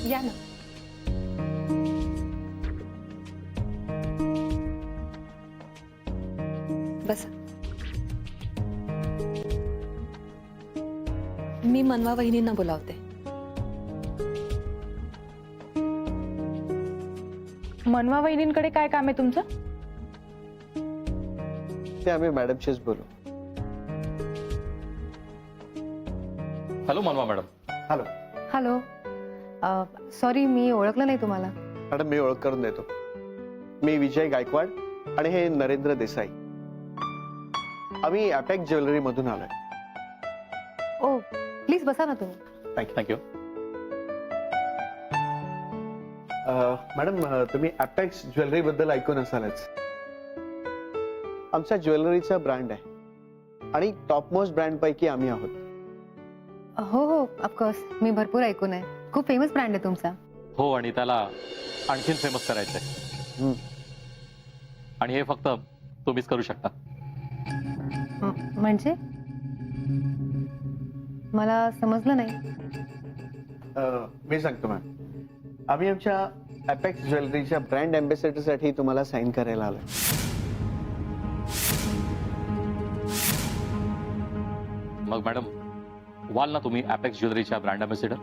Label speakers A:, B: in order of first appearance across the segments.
A: या ना. बस. मी मनवा वहिनींना बोलावते.
B: मनवा वहिनींकडे काय काम आहे तुमचं?
C: ते आम्ही मॅडमशीच बोलू.
D: हॅलो मनवा मॅडम.
C: Hello
A: hello. सॉरी, मी ओळखलं नाही तुम्हाला.
C: मॅडम, मी ओळख करून देतो. मी विजय गायकवाड आणि हे नरेंद्र देसाई. आम्ही अपेक्स ज्वेलरी मधून आलोय.
A: ओ, प्लीज बसा ना तुम्ही.
D: थँक्यू.
C: मॅडम, तुम्ही अपेक्स ज्वेलरी बद्दल ऐकून असालच. आमच्या ज्वेलरीचा ब्रँड आहे आणि टॉप मोस्ट ब्रँड पैकी आम्ही आहोत.
A: हो हो, ऑफकोर्स. मी भरपूर ऐकून आहे. खूप फेमस ब्रँड आहे तुमचा.
D: हो, आणि त्याला आणखीन फेमस करायचंय. आणि हे फक्त तुम्हीच करू शकता.
A: म्हणजे मला समजलं नाही.
C: मी सांगतो मॅम. आम्ही आमच्या अपेक्स ज्वेलरीच्या ब्रँड अँबॅसेडर साठी तुम्हाला साईन करायला आलोय.
D: मग मॅडम, व्हाल ना तुम्ही अपेक्स ज्वेलरीच्या ब्रँड अँबॅसेडर?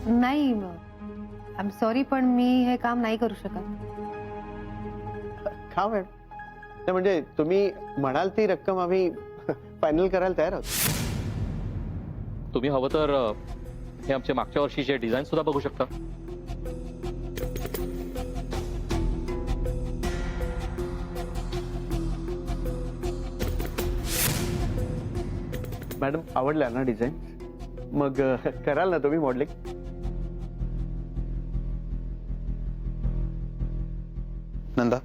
A: नाही, आय एम सॉरी, पण मी हे काम नाही करू शकत.
C: का मॅम? नाही म्हणजे तुम्ही म्हणाल ती रक्कम आम्ही फायनल करायला तयार आहोत.
D: तुम्ही हवं तर हे आमचे मागच्या वर्षीचे डिझाईन सुद्धा बघू शकता.
C: मॅडम, आवडल्या ना डिझाईन? मग कराल ना तुम्ही मॉडेलिंग?
E: नंदा,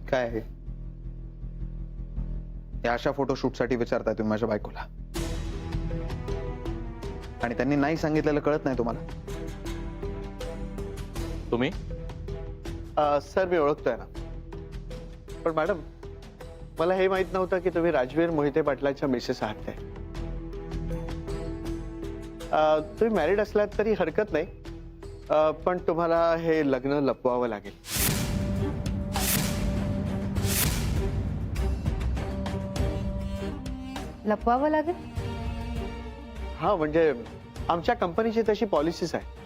E: काय आहे या अशा फोटोशूटसाठी विचारताय तुम्ही माझ्या बायकोला? आणि त्यांनी नाही सांगितलेलं कळत नाही तुम्हाला?
D: तुम्ही
C: सर, मी ओळखतोय ना. पण मॅडम, मला हे माहित नव्हतं की तुम्ही राजवीर मोहिते पाटलाच्या मिसेस आहात. ते तुम्ही मॅरिड असलात तरी हरकत नाही, पण तुम्हाला हे लग्न लपवावं लागेल.
A: लपवावं लागेल?
C: हा, म्हणजे आमच्या कंपनीची तशी पॉलिसीच आहे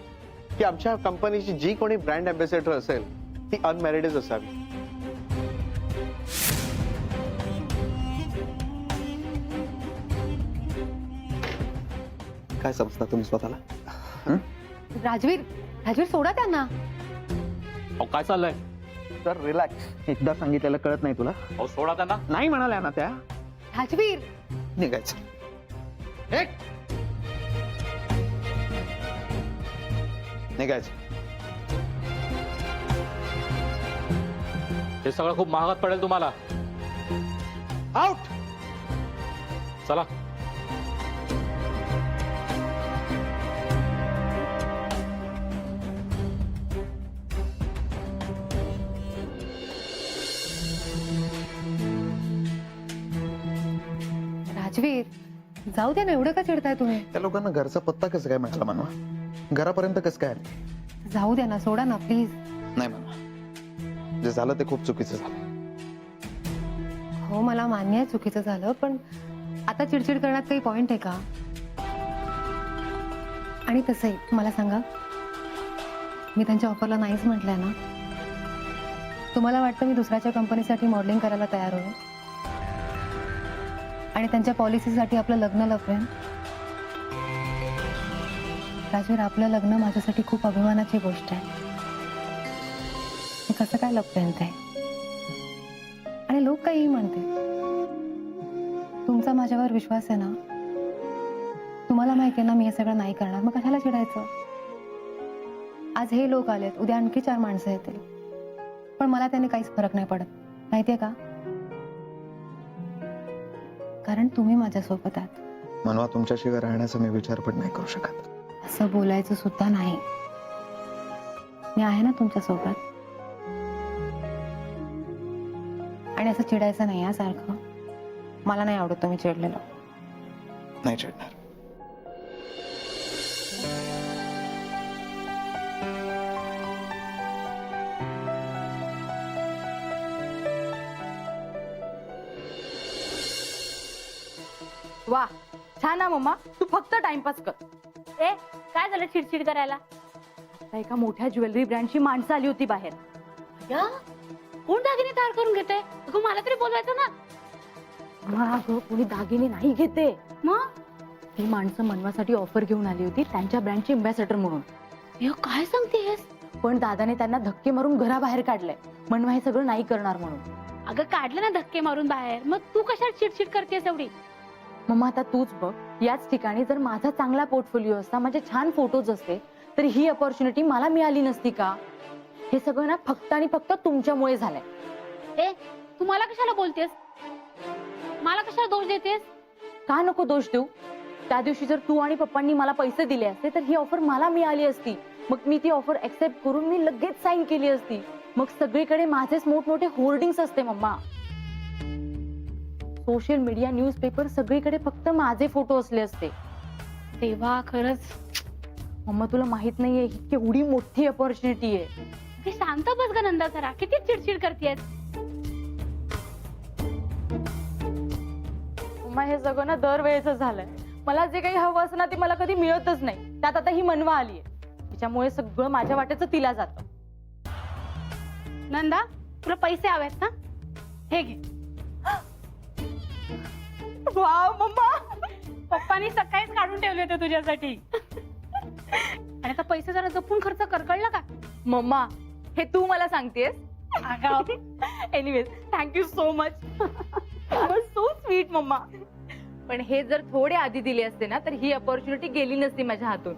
C: की आमच्या कंपनीची जी कोणी ब्रँड अँबॅसेडर असेल ती अनमॅरिडच असावी. काय समजता तुम्ही स्वतःला?
A: राजवीर, राजवीर सोडा त्यांना.
D: अहो, काय चाललंय?
E: तर रिलॅक्स. एकदा सांगितलेलं कळत नाही तुला?
D: अहो, सोडा त्यांना.
E: नाही म्हणाल्या ना त्या.
A: राजवीर,
E: निघायचं. निघायचं.
D: हे सगळं खूप महागात पडेल तुम्हाला.
C: आउट.
D: चला.
A: राजवीर, जाऊ द्या ना. एवढं का चिडताय तुम्ही?
E: त्या लोकांना घरचा पत्ता कसं काय म्हटला मनवा? घरापर्यंत कसं काय आले?
A: जाऊ द्या ना, सोडा ना प्लीज.
E: नाही मनवा, जे झालं ते खूप चुकीचं झालं.
A: हो, मला मान्य आहे चुकीचं झालं, पण आता चिडचिड करण्यात काही पॉइंट आहे का? आणि तसंही मला सांगा, मी त्यांच्या ऑफरला नाहीच म्हटलंय ना. तुम्हाला वाटतं मी दुसऱ्याच्या कंपनीसाठी मॉडेलिंग करायला तयार होईल आणि त्यांच्या पॉलिसीसाठी आपलं लग्न लपवेन? राजवीर, आपलं लग्न माझ्यासाठी खूप अभिमानाची गोष्ट आहे. मी कसं काय लपवेन ते? आणि लोक काही म्हणते. तुमचा माझ्यावर विश्वास आहे ना? तुम्हाला तुम्हाला माहिती आहे ना मी हे सगळं नाही करणार, मग कशाला चिडायचं? आज हे लोक आलेत, उद्या आणखी 4 माणसं येतील, पण मला त्याने काहीच फरक नाही पडत. माहितीये का? कारण तुम्ही माझ्यासोबत आहात.
E: मनवा, तुमच्याशिवाय राहण्याचा मी विचार पण नाही करू शकत.
A: असं बोलायचं सुद्धा नाही. मी आहे ना तुमच्यासोबत. आणि असं चिडायचं नाही या सारखं. मला नाही आवडत तुम्ही चिडलेलं.
E: नाही चिडणार.
B: वा, छान ना मम्मा. तू फक्त टाइमपास कर.
F: ए काय झालं चिडचिड करायला?
B: आता एका मोठ्या ज्वेलरी ब्रँडची माणसं आली होती बाहेर.
F: या कोण दागिने तयार करून घेते? अगं मला तरी बोलवायचं ना.
B: अगं कोणी दागिने नाही घेते.
F: मग
B: ती माणसं मनवासाठी ऑफर घेऊन आली होती त्यांच्या ब्रँडची अँबॅसेडर म्हणून.
F: हे काय सांगतेस?
B: पण दादाने त्यांना धक्के मारून घराबाहेर काढलंय. मनवा हे सगळं नाही करणार म्हणून.
F: अगं काढलं ना धक्के मारून बाहेर, मग तू कशाला चिडचिड करतेस एवढी?
B: मम्मा आता तूच बघ, याच ठिकाणी जर माझा चांगला पोर्टफोलिओ असता, माझे छान फोटोज असते, तर ही अपॉर्च्युनिटी मला मिळाली नसती का? हे सगळं ना फक्त आणि फक्त तुमच्यामुळे झालंय.
F: ए तू मला कशाला बोलतेस? मला कशाला दोष देतेस?
B: का नको दोष देऊ? त्या दिवशी जर तू आणि पप्पांनी मला पैसे दिले असते तर ही ऑफर मला मिळाली असती. मग मी ती ऑफर ऍक्सेप्ट करून मी लगेच साईन केली असती. मग सगळीकडे माझेच मोठमोठे होर्डिंग्स असते मम्मा. सोशल मीडिया, न्यूजपेपर सगळीकडे फक्त माझे फोटो असले असते.
F: तेव्हा खरंच
B: मम्मा तुला माहित नाहीये ही केवढी मोठी अपॉर्च्युनिटी आहे.
F: ते शांत बस ग नंदा जरा. किती चिडचिड करतेस?
B: मम्मा हे सगळं ना दरवेळेच झालंय. मला जे काही हवं असं ना ते मला कधी मिळतच नाही. त्यात आता ही मनवा आलीये, त्याच्यामुळे सगळं माझ्या वाट्याचं तिला जातं.
F: नंदा तुला पैसे हवेत ना? हे घे.
B: वाव मम्मा,
F: पप्पानी सकाळीच काढून ठेवले होते तुझ्यासाठी. आणि आता पैसे जरा जपून खर्च कर, कळलं का?
B: मम्मा हे तू मला सांगतेस?
F: अगं
B: anyways thank you so much. So sweet mama. पण हे जर थोडे आधी दिले असते ना तर ही अपॉर्च्युनिटी गेली नसती माझ्या हातून.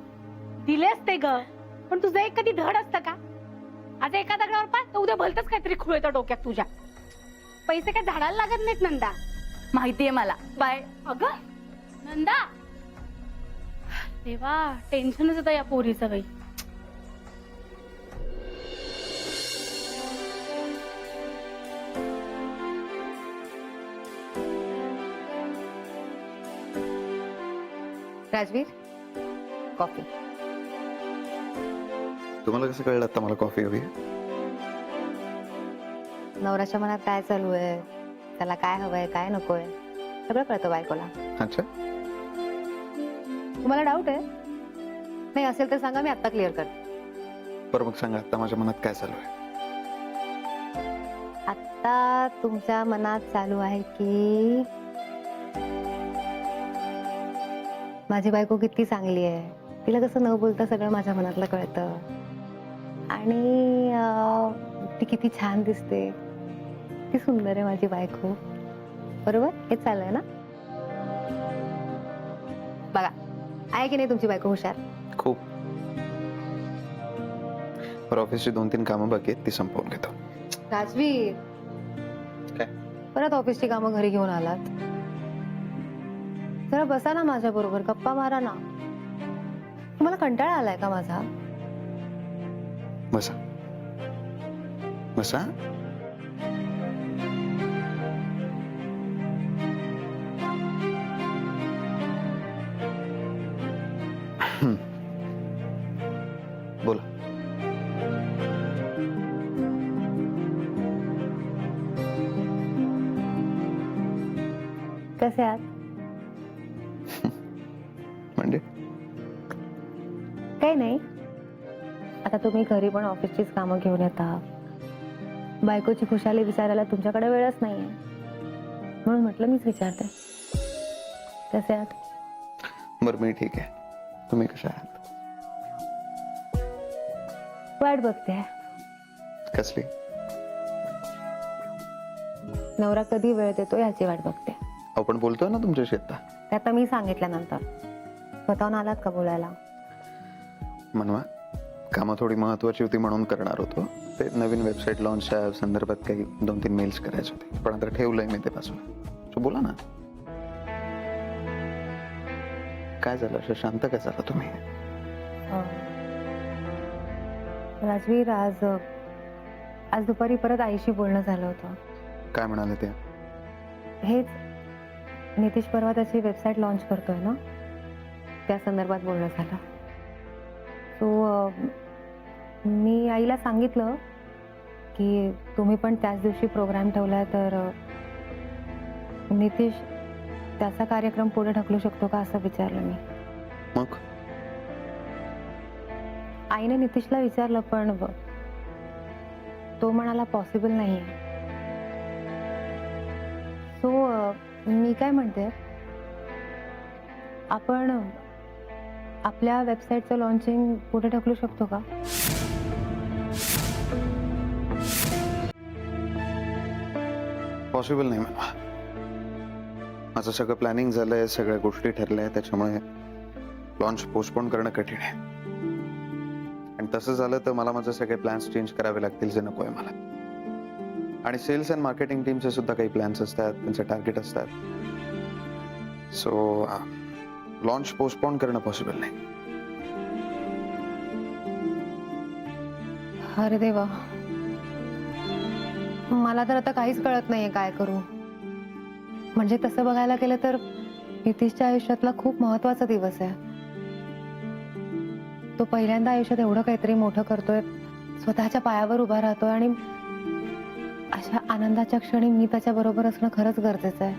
F: दिले असते ग, पण तुझं एक कधी धड असतं का? आज एका दगडावर पाय तर उद्या भलतच काहीतरी खुळ येतं डोक्यात तुझ्या. पैसे काय झाडाला लागत नाहीत नंदा.
B: माहितीये मला. बाय.
F: अगं नंदा, तेव्हा टेन्शनच येतं या पोरीचं बाई.
A: राजवीर, कॉफी.
E: तुम्हाला कसं कळलं आता मला कॉफी हवी?
A: नवऱ्याच्या मनात काय चालू आहे, त्याला काय हवंय काय नकोय सगळं कळतं बायकोला.
E: अच्छा,
A: तुम्हाला डाऊट आहे? नाही असेल तर सांगा, मी आता क्लिअर करते.
E: बरं मग सांगा आता माझ्या मनात काय चालू आहे?
A: आता तुमच्या मनात चालू आहे की माझी बायको किती चांगली आहे, तिला कसं न बोलता सगळं माझ्या मनातलं कळतं, आणि ती किती छान दिसते, किती सुंदर आहे माझी बायको. बरोबर हे चाललंय ना? बघा आहे की नाही तुमची बायको हुशार?
E: खूप. बरं ऑफिसची 2-3 कामं बाकी आहेत, ती संपवून घेतो.
A: राजवीर,
E: काय?
A: परत ऑफिसची कामं घरी घेऊन आलात. जरा बसा ना माझ्या बरोबर, गप्पा मारा ना. तुम्हाला कंटाळा आलाय का माझा?
E: बसा बसा. बोला.
A: कसे आहात?
E: म्हणजे
A: काही नाही. आता तुम्ही घरी पण ऑफिसचीच कामं घेऊन येता, बायकोची खुशाली विचारायला तुमच्याकडे वेळच नाहीये, म्हणून म्हटलं मीच विचारते. कसे आहात?
E: बरं मी ठीक आहे, तुम्ही कशा आहात?
A: वाट बघते.
E: कसली?
A: नवरा कधी वेळ देतो याची वाट बघते.
E: आपण बोलतोय ना तुमच्याशी आता.
A: ते आता मी सांगितल्यानंतर स्वतःहून आलात का बोलायला?
E: मनवा, कामं थोडी महत्वाची होती म्हणून करणार होतो. ते नवीन वेबसाईट लॉन्चच्या संदर्भात काही 2-3 मेल्स करायचे होते, पण आता ठेवलंय मी ते बाजूला. So बोला ना, काय झालं? असं शांत काय झाला तुम्ही?
A: राजवीर, आज दुपारी परत आईशी बोलणं झालं होतं.
E: काय म्हणाले ते?
A: हेच, नितीश परवा त्याची वेबसाईट लॉन्च करतोय ना, त्या संदर्भात बोलणं झालं. सो मी आईला सांगितलं की तुम्ही पण त्याच दिवशी प्रोग्राम ठेवलाय, तर नितीश त्याचा कार्यक्रम पुढे ढकलू शकतो का असं विचारलं मी.
E: मग
A: आईने नितीशला विचारलं, पण तो म्हणाला पॉसिबल नाहीये. सो मी काय म्हणते, आपण आपल्या वेबसाईटचं लॉन्चिंग पुढे ढकलू शकतो का?
E: पॉसिबल नाही मला. माझं सगळं प्लॅनिंग झालंय, सगळ्या गोष्टी ठरल्या, त्याच्यामुळे लॉन्च पोस्टपोन करणं कठीण आहे. आणि तसं झालं तर मला माझे सगळे प्लॅन्स चेंज करावे लागतील, जे नको आहे मला. आणि सेल्स अँड मार्केटिंग टीमचे सुद्धा काही प्लॅन्स असतात, त्यांचे टार्गेट असतात. सो लॉन्च पोस्टपोन करणं पॉसिबल नाही.
A: अरे देवा, मला तर आता काहीच कळत नाहीये काय करू. म्हणजे तसं बघायला गेलं तर नितीशच्या आयुष्यातला खूप महत्वाचा दिवस आहे. तो पहिल्यांदा आयुष्यात एवढं काहीतरी मोठं करतोय, स्वतःच्या पायावर उभा राहतोय, आणि अशा आनंदाच्या क्षणी मी त्याच्या बरोबर असणं खरंच गरजेचं आहे.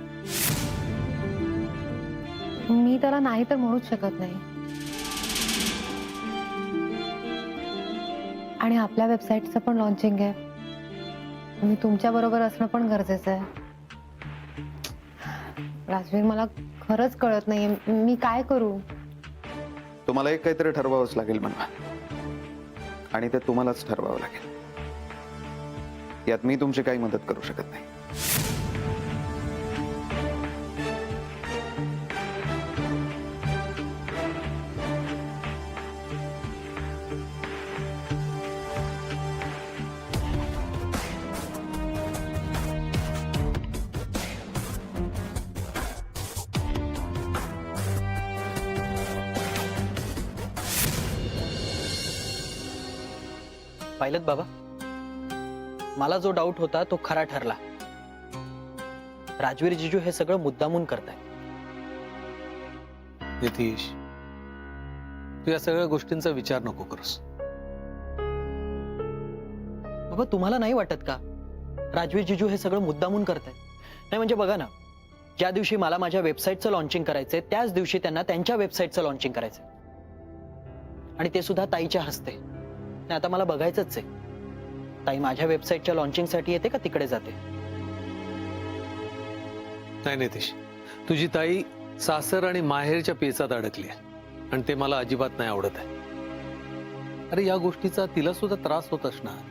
A: मी त्याला नाही तर म्हणूच शकत नाही. आणि आपल्या वेबसाईटचं पण लॉन्चिंग आहे, मी तुमच्या बरोबर असणं पण गरजेचं आहे. राजवीर, मला खरंच कळत नाहीये मी काय करू.
E: तुम्हाला एक काहीतरी ठरवावंच लागेल म्हणा, आणि ते तुम्हालाच ठरवावं लागेल. यात मी तुमची काही मदत करू शकत नाही.
G: पाहिलत बाबा, मला जो डाऊट होता तो खरा ठरला. राजवीर जिजू हे सगळं मुद्दामून करताय.
H: नितीश, तू या सगळ्या गोष्टींचा विचार नको करूस.
G: बाबा, तुम्हाला नाही वाटत का राजवीर जिजू हे सगळं मुद्दामून करताय? नाही म्हणजे बघा ना, ज्या दिवशी मला माझ्या वेबसाईटचं लॉन्चिंग करायचंय त्याच दिवशी त्यांना त्यांच्या वेबसाईटचं लॉन्चिंग करायचंय, आणि ते सुद्धा ताईच्या हस्ते. नाही, आता मला बघायचंच आहे, ताई माझ्या वेबसाईटच्या लॉन्चिंगसाठी येते का तिकडे जाते.
H: नाही नितीश, तुझी ताई सासर आणि माहेरच्या पेचात अडकली आहे, आणि ते मला अजिबात नाही आवडत आहे. अरे, या गोष्टीचा तिला सुद्धा त्रास होत असणार.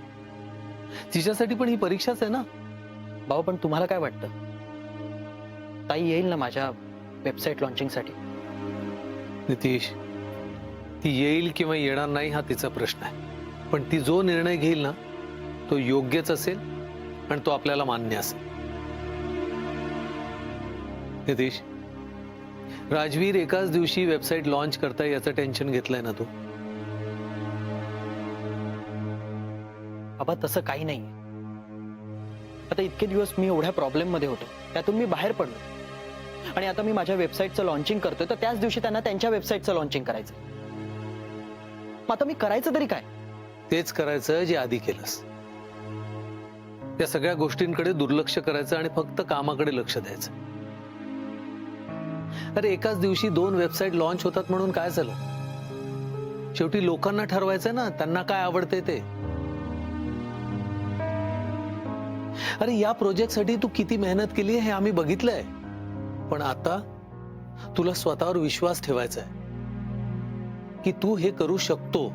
H: तिच्यासाठी पण ही परीक्षाच आहे ना.
G: बाबा, पण तुम्हाला काय वाटतं, ताई येईल ना माझ्या वेबसाईट लॉन्चिंगसाठी?
H: नितीश, ती येईल किंवा येणार नाही हा तिचा प्रश्न आहे, पण ती जो निर्णय घेईल ना तो योग्यच असेल, आणि तो आपल्याला मान्य असेल. नितीश, राजवीर एकाच दिवशी वेबसाईट लॉन्च करताय याचं टेन्शन घेतलंय ना तू?
G: बाबा, तसं काही नाही. आता इतके दिवस मी एवढ्या प्रॉब्लेम मध्ये होतो, त्यातून मी बाहेर पडलो, आणि आता मी माझ्या वेबसाईटचं लॉन्चिंग करतोय, तर त्याच दिवशी त्यांना त्यांच्या वेबसाईटचं लॉन्चिंग करायचं. मग आता मी करायचं तरी काय?
H: तेच करायचं जे आधी केलंस. या सगळ्या गोष्टींकडे दुर्लक्ष करायचं आणि फक्त कामाकडे लक्ष द्यायचं. अरे, एकाच दिवशी 2 वेबसाईट लॉन्च होतात म्हणून काय झालं? शेवटी लोकांना ठरवायचं ना त्यांना काय आवडते ते. अरे, या प्रोजेक्टसाठी तू किती मेहनत केली हे आम्ही बघितलंय, पण आता तुला स्वतःवर विश्वास ठेवायचा आहे की तू हे करू शकतो,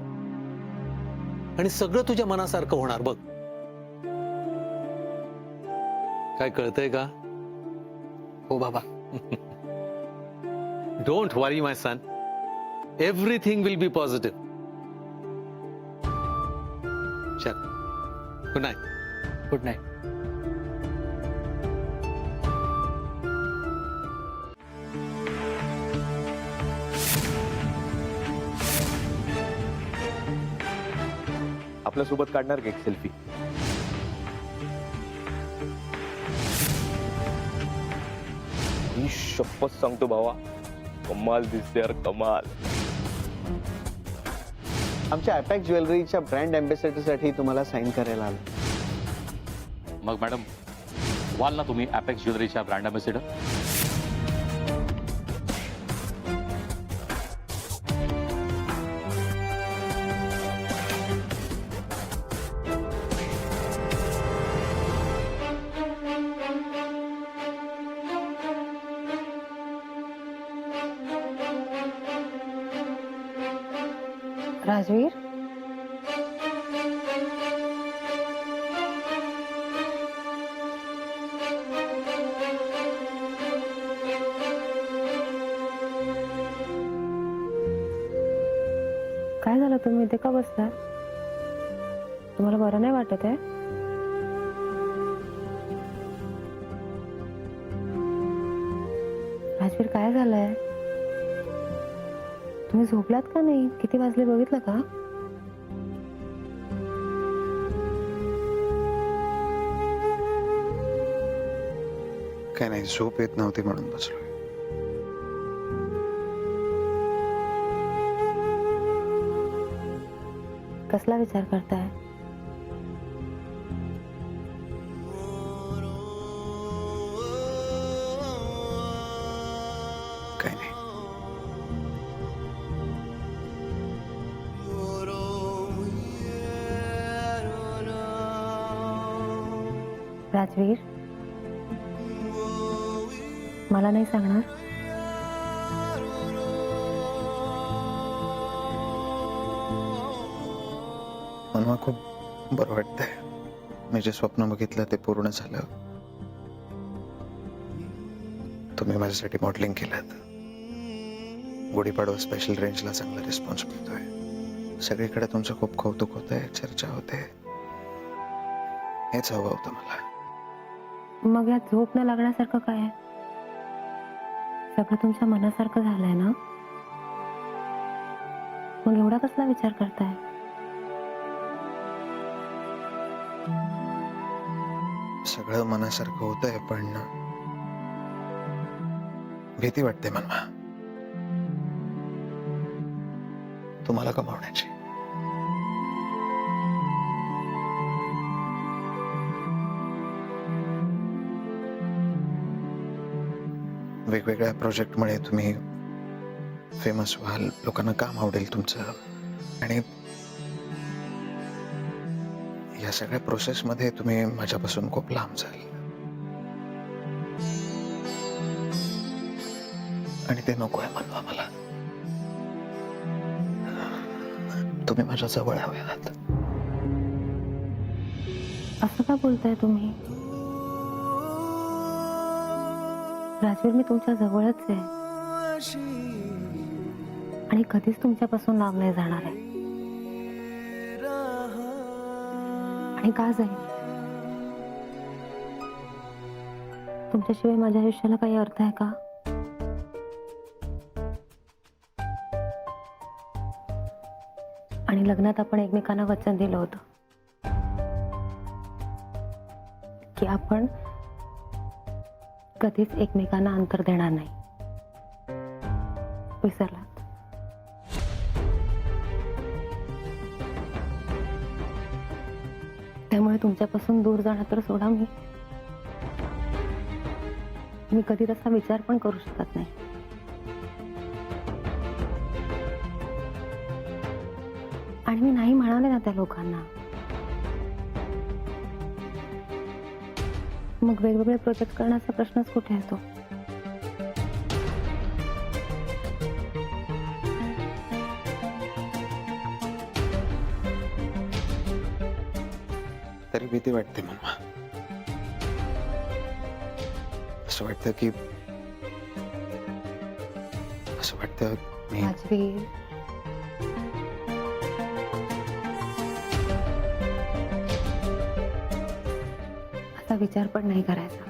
H: आणि सगळं तुझ्या मनासारखं होणार. बघ, काय कळतंय का?
G: हो बाबा.
H: Don't worry my son, everything will be positive. चल, गुड नाईट.
G: Good night.
I: आपल्या सोबत काढणार का एक सेल्फी? ही शपथ सांगतो भावा, कमाल दिसते यार, कमाल.
C: आमच्या अपेक्स ज्वेलरीच्या ब्रँड अँबॅसेडर साठी तुम्हाला साईन करायला आलो.
D: मग मॅडम, व्हाल ना तुम्ही अपेक्स ज्वेलरीच्या ब्रँड अँबॅसेडर?
A: राजवीर, काय झालं? तुम्ही इथे का बसला? तुम्हाला बरं नाही वाटत आहे? राजवीर, काय झालंय? तुम्ही झोपलात का नाही? किती वाजले बघितलं का?
E: काय नाही, झोप येत नव्हती म्हणून बसलोय.
A: कसला विचार करताय?
E: काय नाही.
A: राजवीर, मला नाही सांगणार?
E: मला खूप बरं वाटतंय. मी जे स्वप्न बघितलं ते पूर्ण झालं. तुम्ही माझ्यासाठी मॉडेलिंग केलं. गुढीपाडवा स्पेशल रेंजला चांगला रिस्पॉन्स मिळतोय. सगळीकडे तुमचं खूप कौतुक होतंय, चर्चा होते. हेच हवं होतं मला.
A: मग यात झोप न लागण्यासारखं काय आहे? सगळं तुमच्या मनासारखं झालंय ना? मग एवढा कसला विचार करताय?
E: सगळं मनासारखं होतंय, पण भीती वाटते मला तुम्हाला कमावण्याची. वेगवेगळ्या प्रोजेक्टमुळे तुम्ही फेमस व्हाल, लोकांना काम आवडेल तुमचं, आणि या सगळ्या प्रोसेसमध्ये तुम्ही माझ्यापासून खूप लांब जाल. आणि ते नको आहे म्हणवा मला. तुम्ही माझ्या जवळ हवे आहात.
A: असं का बोलताय तुम्ही? राजवीर, मी तुमच्या जवळच आहे आणि कधीच तुमच्यापासून लांब नाही जाणार आहे. आणि का जाईल? तुमच्याशिवाय माझ्या आयुष्याला काही अर्थ आहे का? आणि लग्नात आपण एकमेकांना वचन दिलं होतं की आपण कधीच एकमेकांना अंतर देणार नाही. विसरलात? त्यामुळे तुमच्यापासून दूर जाणं तर सोडा, मी कधी तसा विचार पण करू शकत नाही. आणि मी नाही म्हणाले ना त्या लोकांना. मग वेगवेगळे प्रोजेक्ट करण्याचा प्रश्नच कुठे येतो?
E: तरी भीती वाटते मला. असं वाटतं की मी
A: राजवीर, असा विचार पण नाही करायचा.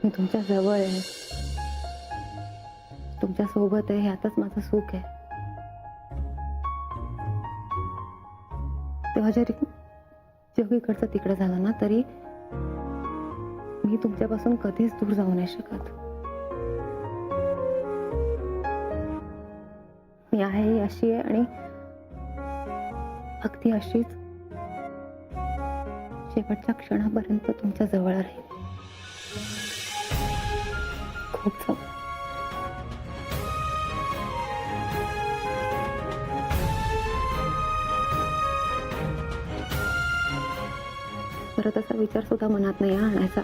A: मी तुमच्या जवळ आहे, तुमच्या सोबत आहे, ह्यातच माझं सुख आहे. तेव्हा जरी जग इकडचं तिकडं झालं ना तरी मी तुमच्यापासून कधीच दूर जाऊ नाही शकत. मी आहे अशी आहे आणि अगदी अशीच शेवटच्या क्षणापर्यंत तुमच्या जवळ राहील. खूप जवळ. परत असा विचार सुद्धा मनात नाही आणायचा